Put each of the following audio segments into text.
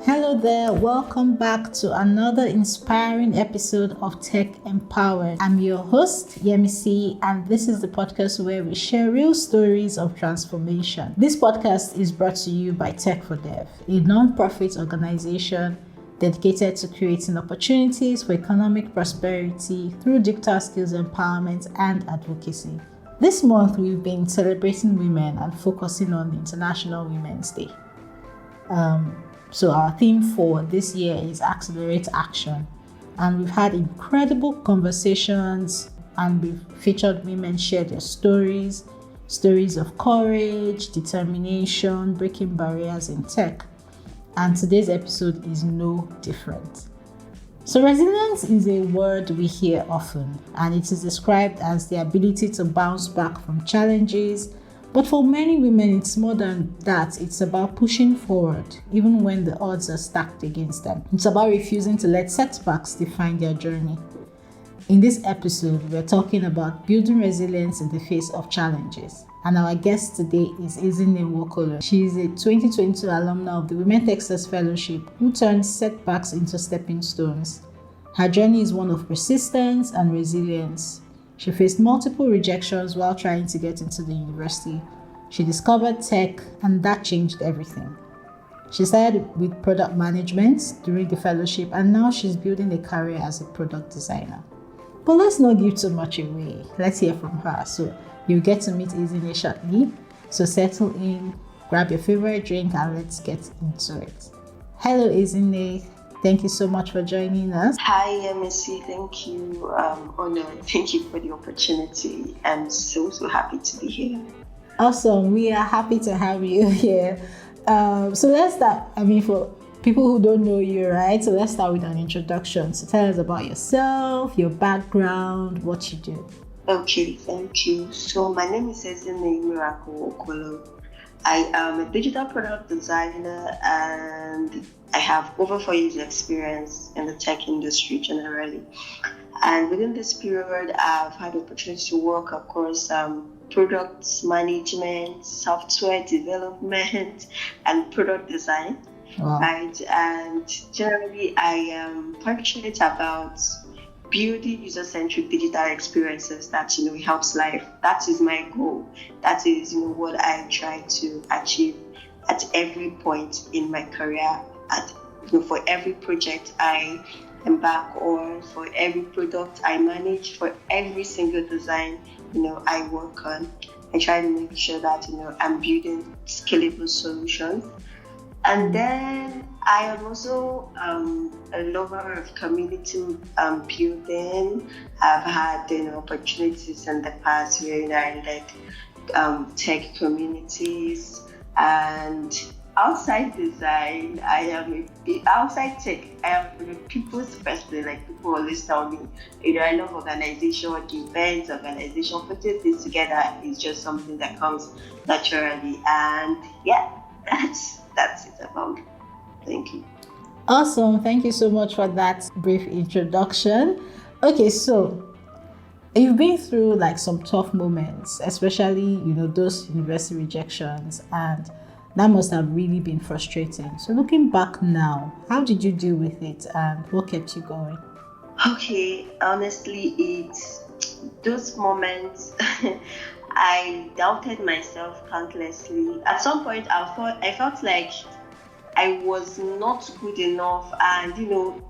Hello there, welcome back to another inspiring episode of TechEmpowered. I'm your host, Yemisi, and this is the podcast where we share real stories of transformation. This podcast is brought to you by Tech for Dev, a non-profit organization dedicated to creating opportunities for economic prosperity through digital skills empowerment and advocacy. This month, we've been celebrating women and focusing on International Women's Day. So our theme for this year is Accelerate Action. And we've had incredible conversations and we've featured women share their stories of courage, determination, breaking barriers in tech. And today's episode is no different. So resilience is a word we hear often, and it is described as the ability to bounce back from challenges. But for many women, it's more than that. It's about pushing forward, even when the odds are stacked against them. It's about refusing to let setbacks define their journey. In this episode, we're talking about building resilience in the face of challenges. And our guest today is Ezinne Nwokolo. She is a 2022 alumna of the Women Techsters Fellowship who turned setbacks into stepping stones. Her journey is one of persistence and resilience. She faced multiple rejections while trying to get into the university. She discovered tech, and that changed everything. She started with product management during the fellowship, and now she's building a career as a product designer. But let's not give too much away. Let's hear from her. So you'll get to meet Ezinne shortly. So settle in, grab your favorite drink, and let's get into it. Hello, Ezinne. Thank you so much for joining us. Hi, Yemisi. Thank you. Honored. Thank you for the opportunity. I'm so happy to be here. Awesome. We are happy to have you here. So let's start. For people who don't know you, right? So let's start with an introduction. So tell us about yourself, your background, what you do. Okay, thank you. So my name is Ezinne Nwokolo. I am a digital product designer and I have over 4 years experience in the tech industry generally. And within this period, I've had the opportunity to work across product management, software development, and product design. Wow. Right? And generally, I am passionate about building user-centric digital experiences that helps life. That is my goal. That is what I try to achieve at every point in my career. For every project I embark on, for every product I manage, for every single design I work on, I try to make sure that I'm building scalable solutions. And then I am also a lover of community building. I've had opportunities in the past where I led tech communities, and outside design, outside tech, I am a people's person. Like people always tell me, I love organization, events, organization, putting things together is just something that comes naturally. And yeah, that's it about. Thank you. Awesome. Thank you so much for that brief introduction. Okay, so you've been through some tough moments, especially, those university rejections, and that must have really been frustrating. So looking back now, how did you deal with it and what kept you going? Okay, honestly, those moments, I doubted myself countlessly. At some point, I felt like I was not good enough. And,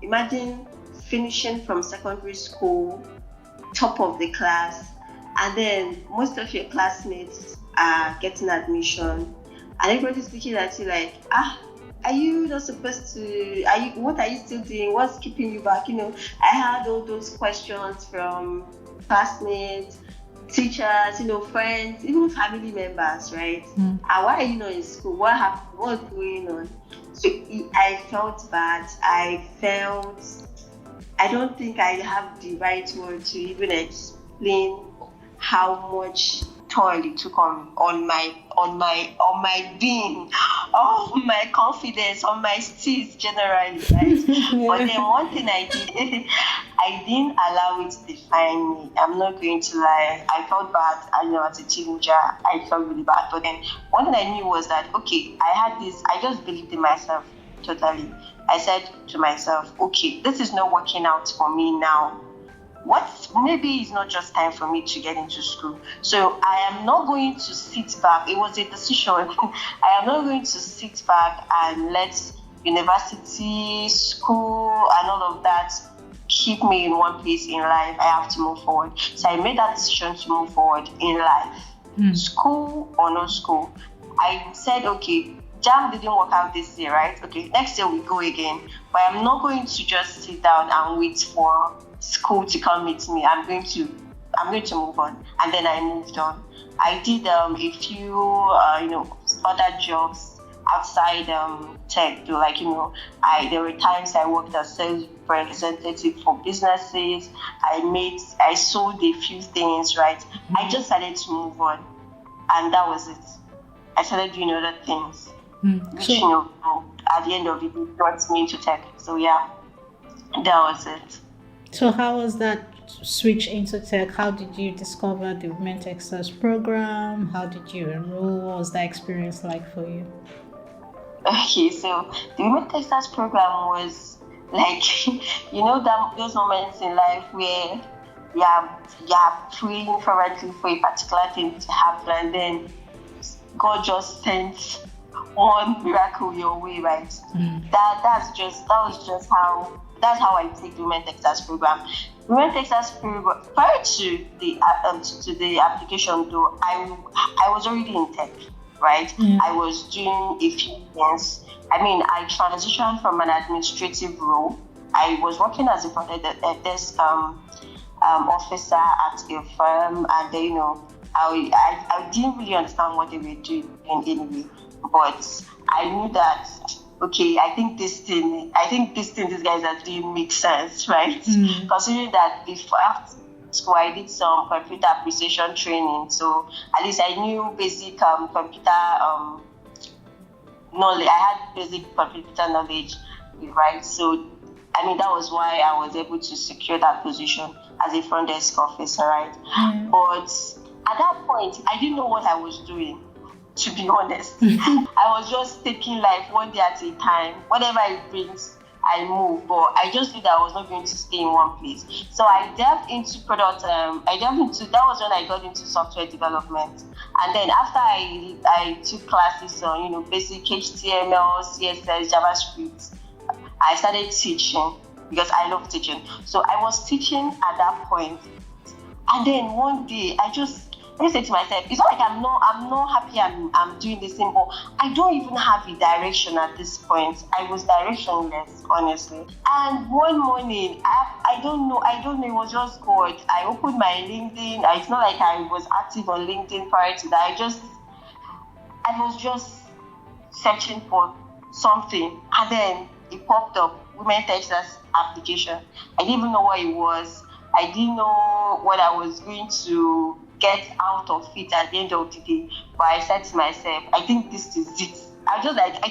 imagine finishing from secondary school, top of the class, and then most of your classmates are getting admission. And everybody's looking at you like, are you not supposed to, what are you still doing? What's keeping you back? I had all those questions from classmates, teachers, friends, even family members, right? And why are you not in school? What happened? What's going on? So I felt bad. I don't think I have the right word to even explain how much toll it took on my being, on my confidence, on my skills generally, right? Yeah. But then one thing I did, I didn't allow it to define me. I'm not going to lie. I felt bad. As a teenager, I felt really bad. But then one thing I knew was that, okay, I had this. I just believed in myself. totally. I said to myself, okay, this is not working out for me now. Maybe it's not just time for me to get into school. So I am not going to sit back. It was a decision. I am not going to sit back and let university, school, and all of that keep me in one place in life. I have to move forward. So I made that decision to move forward in life. School or no school. I said, okay, JAM didn't work out this year, right? Okay, next year we go again. But I'm not going to just sit down and wait for school to come meet me. I'm going to move on. And then I moved on. I did a few other jobs outside tech. Like, there were times I worked as sales representative for businesses. I sold a few things, right? I just started to move on, and that was it. I started doing other things, which at the end of it brought me into tech. So yeah, that was it. So how was that switch into tech? How did you discover the Women Techsters program? How did you enroll? What was that experience like for you? Okay, so the Women Techsters program was like, those moments in life where you are praying fervently for a particular thing to happen, and then God just sends one miracle your way, right? That's how I take the Women Techsters program. Women Techsters program, prior to the application though, I was already in tech, right? I was doing a few things. I transitioned from an administrative role. I was working as a front desk officer at a firm, and I didn't really understand what they were doing anyway, but I knew that, okay, I think this thing these guys are doing makes sense, right? Considering that before after school I did some computer appreciation training, so at least I knew basic computer knowledge. I had basic computer knowledge, right? So that was why I was able to secure that position as a front desk officer, right? But at that point, I didn't know what I was doing, to be honest. I was just taking life one day at a time. Whatever it brings, I move. But I just knew that I was not going to stay in one place. So I delved into product. That was when I got into software development. And then after I took classes on, basic HTML, CSS, JavaScript, I started teaching because I love teaching. So I was teaching at that point. And then one day I said to myself, it's not like I'm not happy I'm doing this thing, but I don't even have a direction at this point. I was directionless, honestly. And one morning, I don't know, it was just God. I opened my LinkedIn. It's not like I was active on LinkedIn prior to that. I was just searching for something, and then it popped up, Women Techsters application. I didn't even know what it was. I didn't know what I was going to get out of it at the end of the day. But I said to myself, I think this is it. I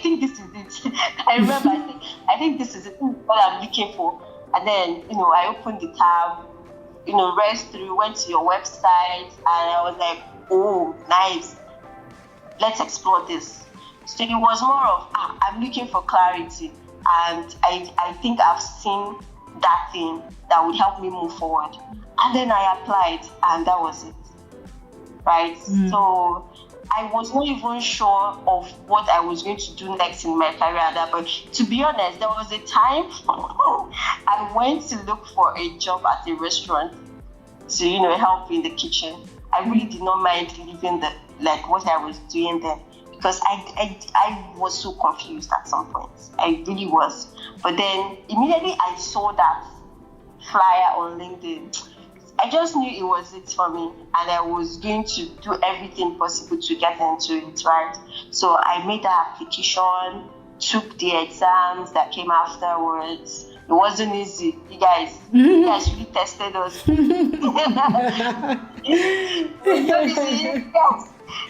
think this is it. I remember, I think this is it, what I'm looking for. And then, I opened the tab, read through, went to your website, and I was like, oh, nice. Let's explore this. So it was more of, I'm looking for clarity. And I think I've seen that thing that would help me move forward. And then I applied, and that was it. Right? So I was not even sure of what I was going to do next in my career at that point. To be honest, there was a time I went to look for a job at a restaurant to, help in the kitchen. I really did not mind leaving what I was doing there, because I was so confused at some point. I really was. But then immediately I saw that flyer on LinkedIn. I just knew it was it for me, and I was going to do everything possible to get into it, right? So I made the application, took the exams that came afterwards. It wasn't easy. You guys really tested us.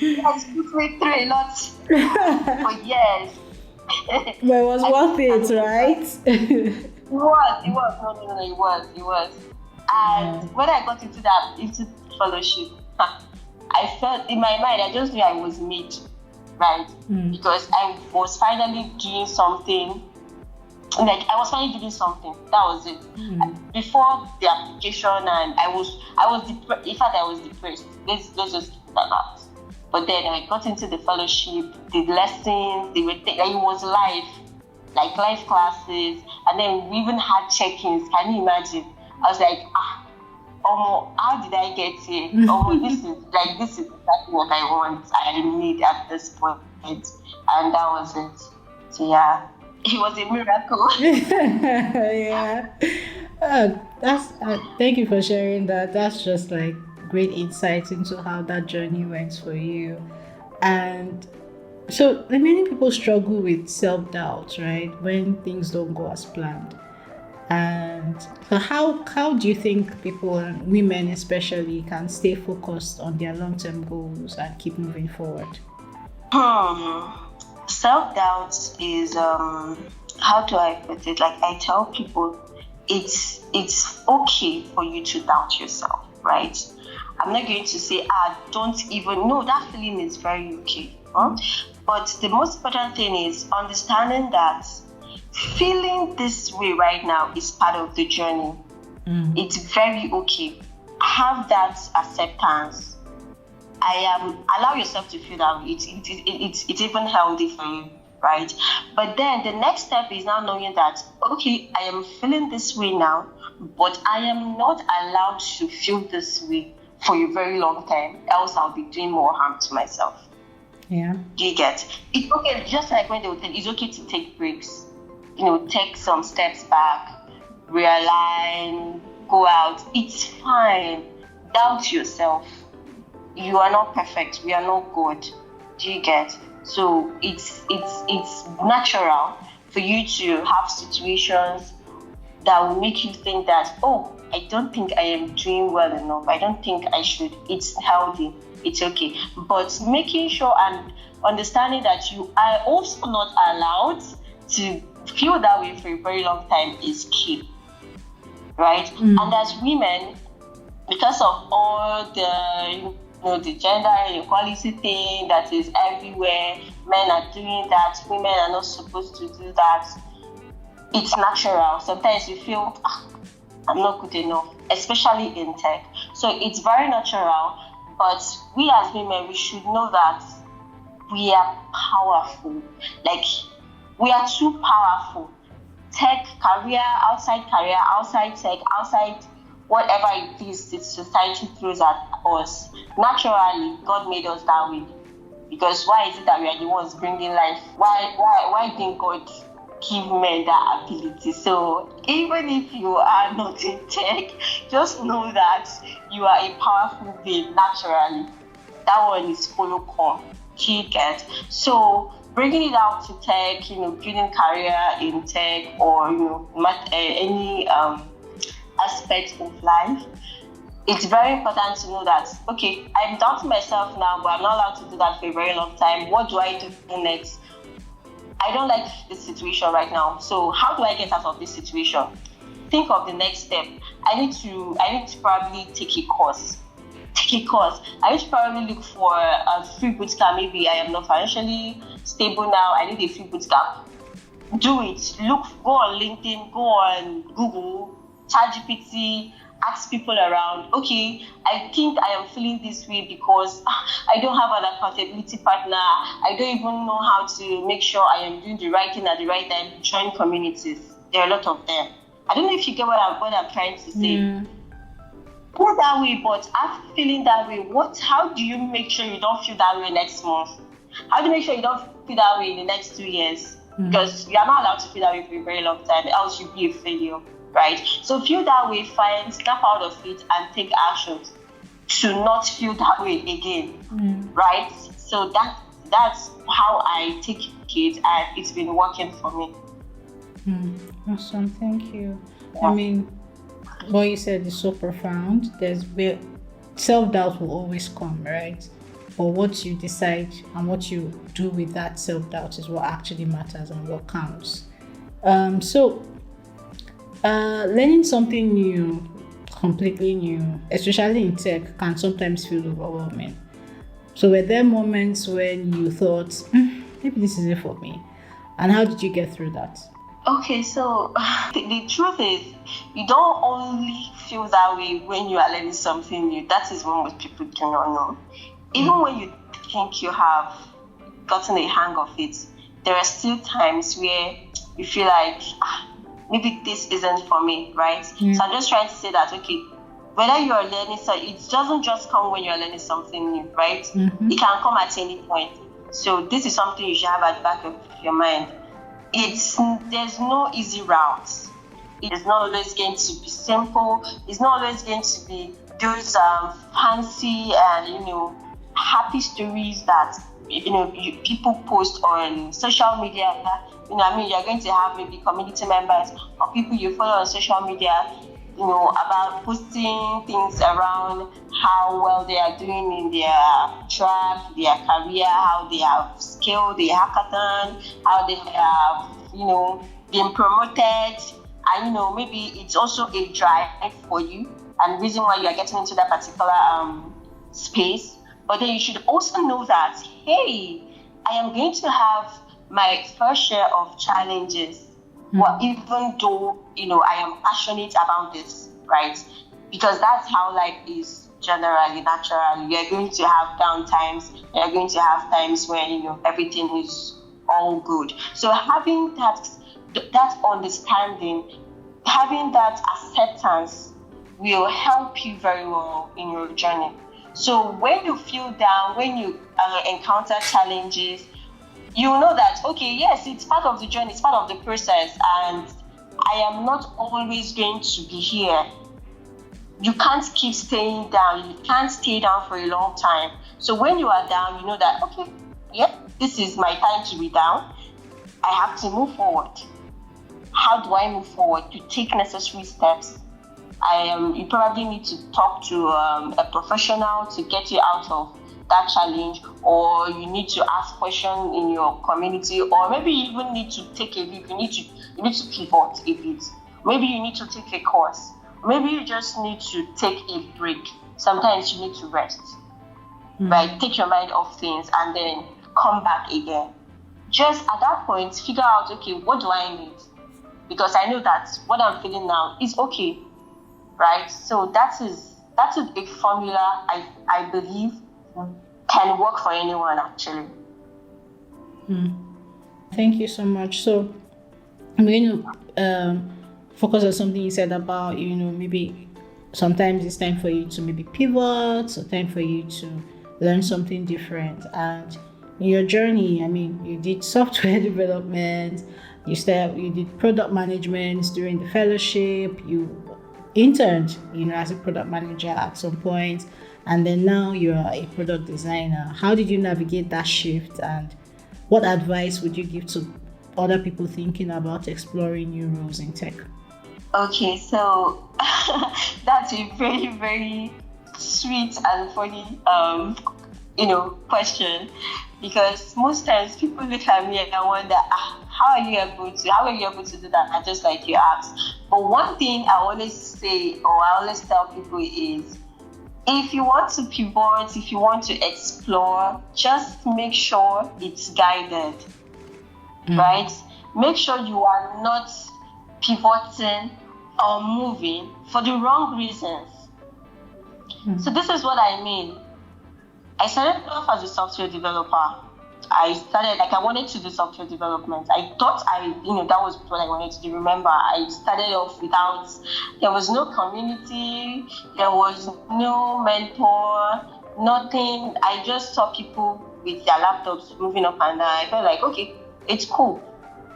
Yes, put me through a lot. But yes. But it was worth it, right? It was. It was. And when I got into fellowship, I felt in my mind, I just knew I was made, right? Because I was finally doing something like I was finally doing something. That was it. Before the application, and I was depressed. In fact, I was depressed. Let's just keep that. But then I got into the fellowship, the lessons. They were it was like live classes, and then we even had check-ins. Can you imagine? I was like, how did I get here? This is exactly what I want. I need at this point, and that was it. So yeah. It was a miracle. Yeah. That's thank you for sharing that. That's just like great insight into how that journey went for you. And so many people struggle with self-doubt, right? When things don't go as planned. And so how do you think people, and women especially, can stay focused on their long-term goals and keep moving forward? Self-doubt is how do I put it? Like I tell people, it's okay for you to doubt yourself, right? I'm not going to say don't even know. That feeling is very okay. But the most important thing is understanding that feeling this way right now is part of the journey. It's very okay. Have that acceptance. Allow yourself to feel that way. It's even healthy for you, right? But then the next step is now knowing that, okay, I am feeling this way now, but I am not allowed to feel this way for a very long time, else I'll be doing more harm to myself. Yeah. Do you get? It's okay, just like when they would tell you, it's okay to take breaks. Take some steps back, realign, go out. It's fine. Doubt yourself. You are not perfect. We are not God. Do you get? So it's natural for you to have situations that will make you think that, I don't think I am doing well enough. I don't think I should. It's healthy. It's okay. But making sure and understanding that you are also not allowed to feel that way for a very long time is key. Right? And as women, because of all the gender inequality thing that is everywhere, men are doing that, women are not supposed to do that. It's natural. Sometimes you feel, I'm not good enough, especially in tech. So it's very natural, but we as women, we should know that we are powerful. Like, we are too powerful. Tech, outside tech, outside whatever it is that society throws at us. Naturally, God made us that way. Because why is it that we are the ones bringing life? Why didn't God give men that ability? So even if you are not in tech, just know that you are a powerful being naturally. That one is follow come. Get. So bringing it out to tech, building career in tech or any aspect of life, it's very important to know that, okay, I'm doubting myself now, but I'm not allowed to do that for a very long time. What do I do next? I don't like this situation right now. So how do I get out of this situation? Think of the next step. I need to probably take a course. I need to probably look for a free boot camp. Maybe I am not financially stable now. I need a free boot camp. Do it. Go on LinkedIn, go on Google, ChatGPT, ask people around. Okay, I think I am feeling this way because I don't have an accountability partner. I don't even know how to make sure I am doing the right thing at the right time. Join communities. There are a lot of them. I don't know if you get what I'm trying to say. Go that way, but after feeling that way, how do you make sure you don't feel that way next month? How do you make sure you don't feel that way in the next 2 years? Because you are not allowed to feel that way for a very long time, else you'll be a failure, right? So feel that way, fine, snap out of it and take actions to not feel that way again, right? So that's how I take it, and it's been working for me. Awesome, thank you. Yeah. I mean, what you said is so profound. Self-doubt will always come, right? But what you decide and what you do with that self-doubt is what actually matters and what counts. Learning something new, completely new, especially in tech, can sometimes feel overwhelming. So were there moments when you thought, maybe this is it for me? And how did you get through that? Okay, so the truth is, you don't only feel that way when you are learning something new. That is what most people do not know. Even when you think you have gotten a hang of it, there are still times where you feel like, maybe this isn't for me, right? So I'm just trying to say that, okay, whether you are learning, so it doesn't just come when you're learning something new, right? It can come at any point. So this is something you should have at the back of your mind. There's no easy route. It is not always going to be simple. It's not always going to be those fancy and happy stories that people post on social media. You're going to have maybe community members or people you follow on social media, about posting things around how well they are doing in their track, their career, how they have scaled the hackathon, how they have, been promoted. And, maybe it's also a drive for you and reason why you are getting into that particular space. But then you should also know that, hey, I am going to have my fair share of challenges. Well, even though, I am passionate about this, right? Because that's how life is generally, naturally. You're going to have down times. You're going to have times when, everything is all good. So having that understanding, having that acceptance will help you very well in your journey. So when you feel down, when you encounter challenges, you know that, okay, yes, it's part of the journey, it's part of the process, and I am not always going to be here. You can't keep staying down. You can't stay down for a long time. So when you are down, you know that, okay, yeah, this is my time to be down. I have to move forward. How do I move forward? To take necessary steps. You probably need to talk to a professional to get you out of that challenge, or you need to ask questions in your community, or maybe you even need to take a leap. You need to pivot a bit. Maybe you need to take a course. Maybe you just need to take a break. Sometimes you need to rest, right? Take your mind off things and then come back again. Just at that point, figure out, okay, what do I need? Because I know that what I'm feeling now is okay, right? So that is a formula I believe can work for anyone, actually. Thank you so much. So I'm going to focus on something you said about, maybe sometimes it's time for you to maybe pivot, or time for you to learn something different. And in your journey, you did software development, you did product management during the fellowship, you interned, as a product manager at some point, and then now you're a product designer. How did you navigate that shift, and what advice would you give to other people thinking about exploring new roles in tech? Okay, so that's a very, very sweet and funny question, because most times people look at me and I wonder, how are you able to do that? Just like you asked. But one thing I always say, or I always tell people is, if you want to pivot, if you want to explore, just make sure it's guided, right? Make sure you are not pivoting or moving for the wrong reasons. So this is what I mean. I started off as a software developer. I wanted to do software development. I thought that was what I wanted to do. Remember, I started off there was no community, there was no mentor, nothing. I just saw people with their laptops moving up and down. I felt like, okay, it's cool.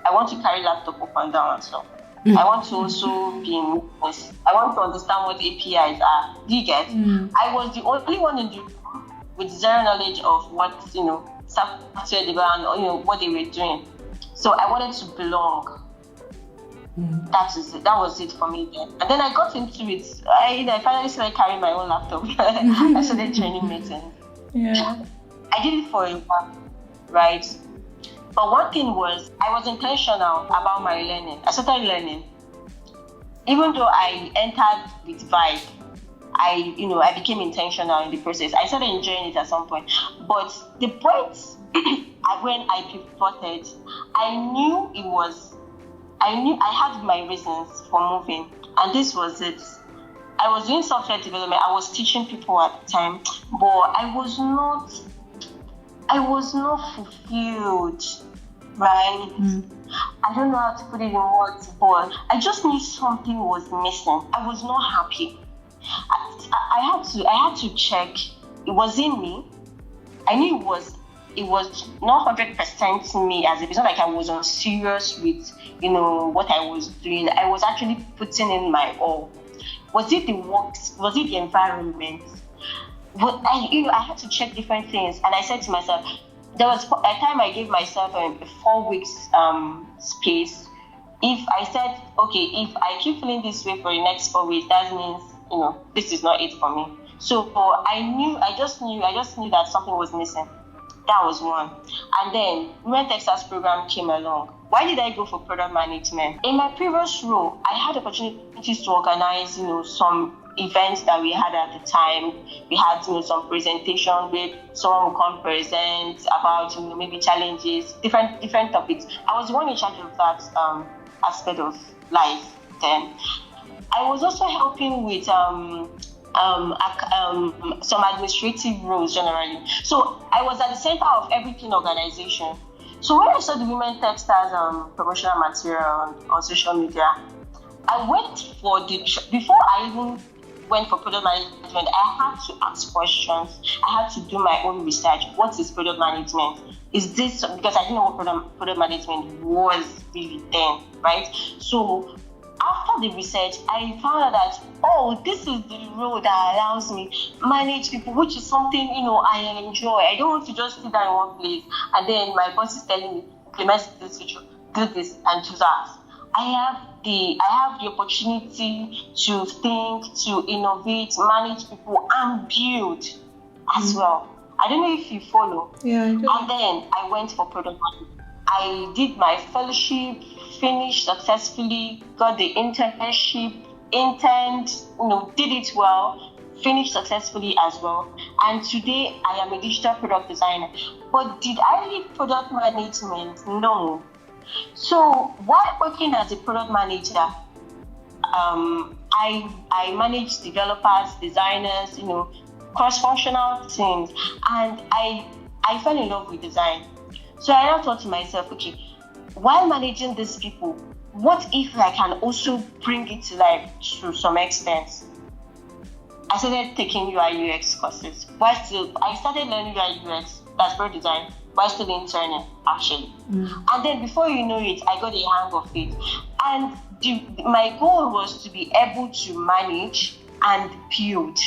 I want to carry laptop up and down and stuff. I want to also I want to understand what APIs are. Do you get? I was the only one in the room with zero knowledge of what, software development, what they were doing. So I wanted to belong. That was it for me then. And then I got into it. I finally started carrying my own laptop. I started training meetings. Yeah. I did it for a while, right? But one thing was, I was intentional about my learning. I started learning. Even though I entered with vibe, I became intentional in the process. I started enjoying it at some point. But the point when I pivoted, I knew it was I knew I had my reasons for moving, and this was it. I was doing software development. I was teaching people at the time, but I was not fulfilled, right? I don't know how to put it in words, but I just knew something was missing. I was not happy. I had to check. It was in me. I knew it was not 100% me, as it's not like I was unserious with what I was doing. I was actually putting in my all. Was it the works? Was it the environment? But I had to check different things, and I said to myself, there was a time I gave myself a 4 weeks space. If I said, okay, if I keep feeling this way for the next 4 weeks, that means this is not it for me. So I just knew that something was missing. That was one. And then Women Techsters program came along. Why did I go for product management? In my previous role, I had opportunities to organize, some events that we had at the time. We had, some presentation where someone would come present about, maybe challenges, different topics. I was the one in charge of that aspect of life then. I was also helping with some administrative roles generally. So I was at the center of everything organization. So when I saw the Women Techsters promotional material on social media, I went for before I even went for product management, I had to ask questions. I had to do my own research. What is product management? Is this, because I didn't know what product management was really then, right? So after the research, I found out that, this is the role that allows me manage people, which is something, I enjoy. I don't want to just sit down in one place and then my boss is telling me, implement this feature, do this and do that. I have the opportunity to think, to innovate, manage people, and build as well. I don't know if you follow. Yeah, I do. And then I went for product management. I did my fellowship, finished successfully, got the internship, interned, did it well, finished successfully as well. And today I am a digital product designer. But did I leave product management? No. So while working as a product manager, I manage developers, designers, cross-functional teams, and I fell in love with design. So I now thought to myself, okay, while managing these people, what if I can also bring it to life to some extent? I started taking UI UX courses. I started learning UI UX, that's product design, while still interning, actually. And then before you know it, I got a hang of it. And my goal was to be able to manage and build.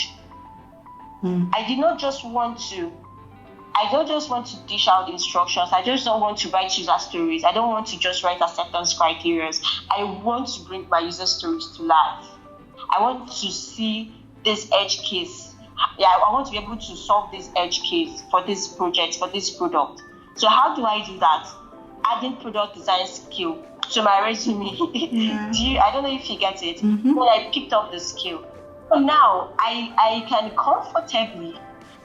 I don't just want to dish out instructions. I just don't want to write user stories. I don't want to just write acceptance criteria. I want to bring my user stories to life. I want to see this edge case. I want to be able to solve this edge case for this project, for this product. So how do I do that? Adding product design skill to my resume. I don't know if you get it. But I picked up the skill. So now I can comfortably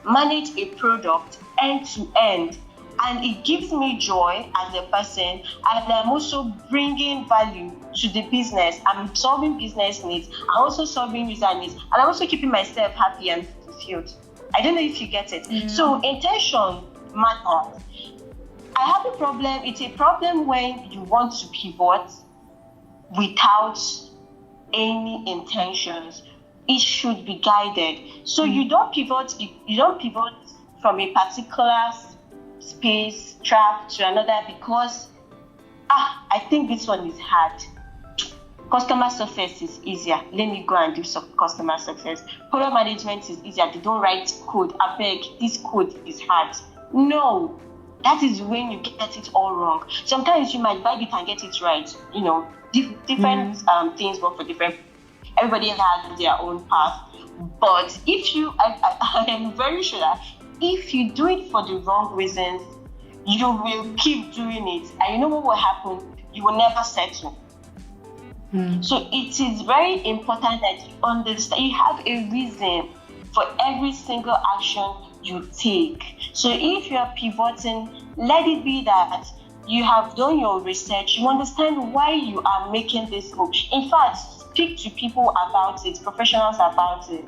manage a product end to end, and it gives me joy as a person, and I'm also bringing value to the business. I'm solving business needs, I'm also solving user needs, and I'm also keeping myself happy and fulfilled. I don't know if you get it. So intention matters. I have a problem. It's a problem when you want to pivot without any intentions. It should be guided. So you don't pivot from a particular space, track to another because I think this one is hard. Customer success is easier. Let me go and do some customer success. Product management is easier. They don't write code. I beg, this code is hard. No, that is when you get it all wrong. Sometimes you might vibe it and get it right. Different things work for different. Everybody has their own path. But I am very sure that if you do it for the wrong reasons, you will keep doing it. And you know what will happen? You will never settle. So it is very important that you understand, you have a reason for every single action you take. So if you are pivoting, let it be that you have done your research, you understand why you are making this move. In fact, speak to people about it, professionals about it.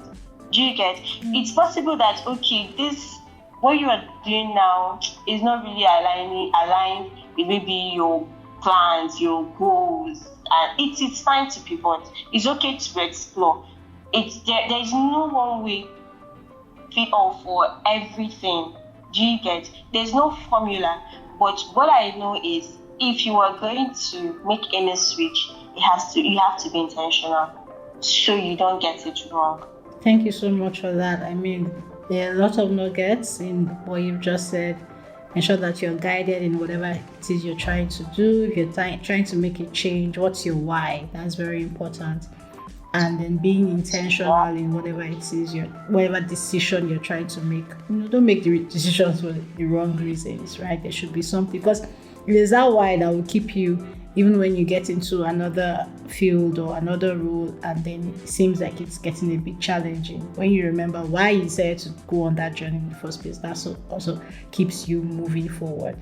Do you get? It's possible that, okay, this, what you are doing now is not really aligned with maybe your plans, your goals, and it's fine to pivot. It's okay to explore. There is no one way fit all for everything. Do you get? There's no formula. But what I know is, if you are going to make any switch, you have to be intentional, so you don't get it wrong. Thank you so much for that. I mean, there are a lot of nuggets in what you've just said. Ensure that you're guided in whatever it is you're trying to do. If you're trying to make a change, what's your why? That's very important. And then being intentional in whatever it is, whatever decision you're trying to make. Don't make the decisions for the wrong reasons, right? There should be something, because it is that why that will keep you, even when you get into another field or another role, and then it seems like it's getting a bit challenging. When you remember why you decided to go on that journey in the first place, that also keeps you moving forward.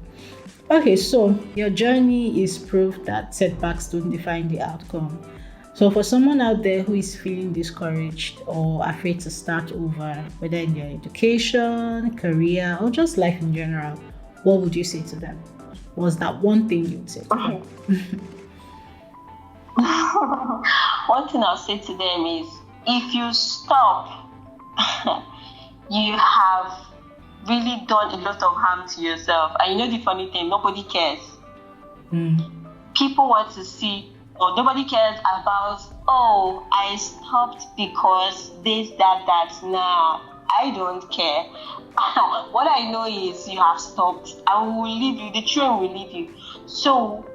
Okay, so your journey is proof that setbacks don't define the outcome. So for someone out there who is feeling discouraged or afraid to start over, whether in their education, career, or just life in general, what would you say to them? What's that one thing you'd say to them? One thing I'll say to them is, if you stop, you have really done a lot of harm to yourself. And you know the funny thing, nobody cares. People want to see, or nobody cares about, oh, I stopped because this, that. Nah, I don't care. What I know is you have stopped. I will leave you. The train will leave you. So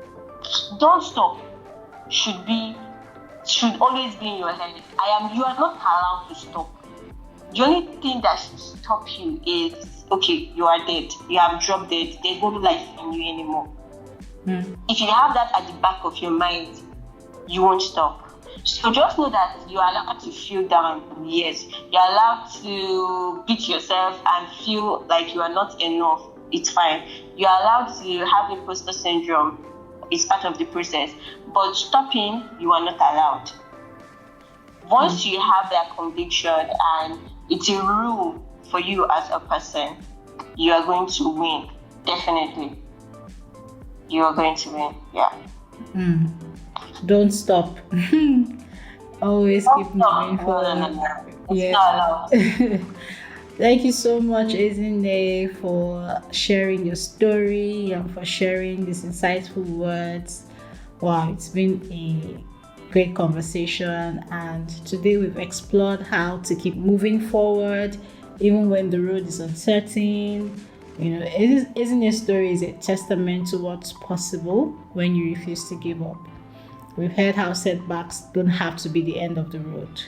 don't stop. Should always be in your head. You are not allowed to stop. The only thing that should stop you is, okay, you are dead. You have dropped dead. There's no life in you anymore. If you have that at the back of your mind, you won't stop. So just know that you are allowed to feel down. Yes, you're allowed to beat yourself and feel like you are not enough. It's fine. You're allowed to have imposter syndrome. It's part of the process. But stopping, you are not allowed. Once you have that conviction and it's a rule for you as a person, you are going to win. Definitely. You are going to win. Yeah. Don't stop. Always keep moving forward. No. Yeah. Thank you so much, Ezinne, for sharing your story and for sharing these insightful words. Wow, it's been a great conversation, and today we've explored how to keep moving forward even when the road is uncertain. Ezinne's story is a testament to what's possible when you refuse to give up. We've heard how setbacks don't have to be the end of the road.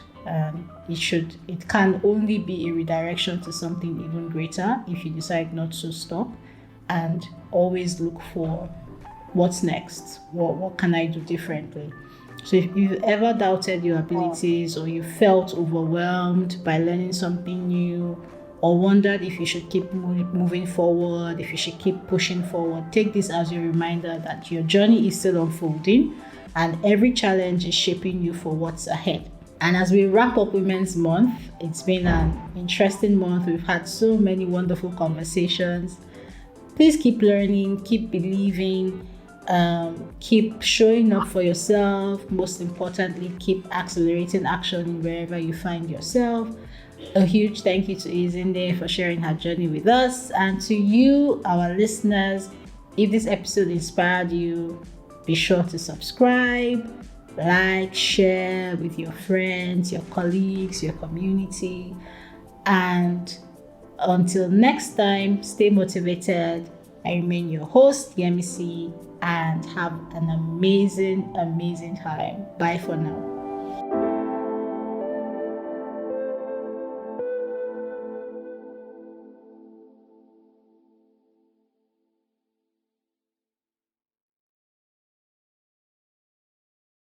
It can only be a redirection to something even greater if you decide not to stop and always look for what's next. What can I do differently? So if you've ever doubted your abilities, or you felt overwhelmed by learning something new, or wondered if you should keep moving forward, if you should keep pushing forward, take this as your reminder that your journey is still unfolding and every challenge is shaping you for what's ahead. And as we wrap up Women's Month, it's been an interesting month. We've had so many wonderful conversations. Please keep learning, keep believing, keep showing up for yourself. Most importantly, keep accelerating action wherever you find yourself. A huge thank you to Ezinne for sharing her journey with us, and to you, our listeners. If this episode inspired you, be sure to subscribe, like, share with your friends, your colleagues, your community. And until next time, stay motivated. I remain your host, Yemisi, and have an amazing time. Bye for now.